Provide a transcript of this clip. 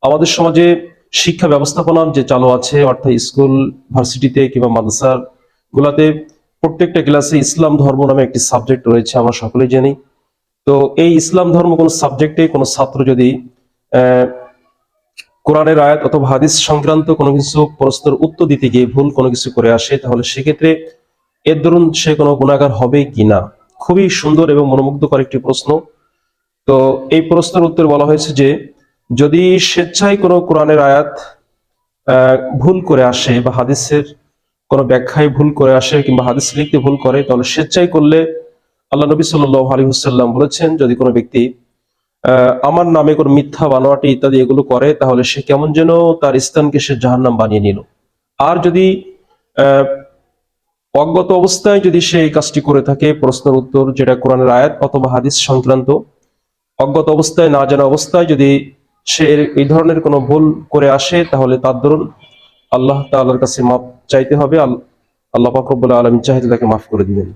আমাদের সমাজে শিক্ষা ব্যবস্থাপনা যে চালু আছে, অর্থাৎ স্কুল, ভার্সিটিতে কিংবা মাদ্রাসার গুলাতে প্রত্যেকটা ক্লাসে ইসলাম ধর্ম নামে একটি সাবজেক্ট রয়েছে, আমরা সকলেই জানি। তো এই ইসলাম ধর্ম কোন সাবজেক্টে কোনো ছাত্র যদি আহ কোরআনের আয়াত অথবা হাদিস সংক্রান্ত কোনো কিছু প্রশ্নের উত্তর দিতে গিয়ে ভুল কোনো কিছু করে আসে, তাহলে সেক্ষেত্রে এর দরুন সে কোনো গুনাহগার হবে কিনা। খুবই সুন্দর এবং মনোমুগ্ধকর একটি প্রশ্ন। তো এই প্রশ্নের উত্তর বলা হয়েছে যে, যদি স্বেচ্ছায় কোনো কোরআনের আয়াত ভুল করে আসে বা হাদিসের কোনো ব্যাখ্যায় ভুল করে আসে কিংবা হাদিস লিখতে ভুল করে, তাহলে স্বেচ্ছায় করলে আল্লাহ নবী সাল্লাল্লাহু আলাইহি ওয়াসাল্লাম বলেছেন, যদি কোনো ব্যক্তি আমার নামে কোনো মিথ্যা বানোয়াটি ইত্যাদি এগুলো করে, তাহলে সে কেমন যেন তার স্থানকে সে জাহান্নাম বানিয়ে নিল। আর যদি আহ অজ্ঞত অবস্থায় যদি সে এই কাজটি করে থাকে, প্রশ্নের উত্তর যেটা কোরআনের আয়াত অথবা হাদিস সংক্রান্ত, অজ্ঞত অবস্থায় না জানা অবস্থায় যদি সে এই ধরনের কোনো ভুল করে আসে, তাহলে তার দরুন আল্লাহ তাআলার কাছে মাফ চাইতে হবে। আল্লাহ পাক রব্বুল আলামিন চাইলে তাকে মাফ করে দিবেন।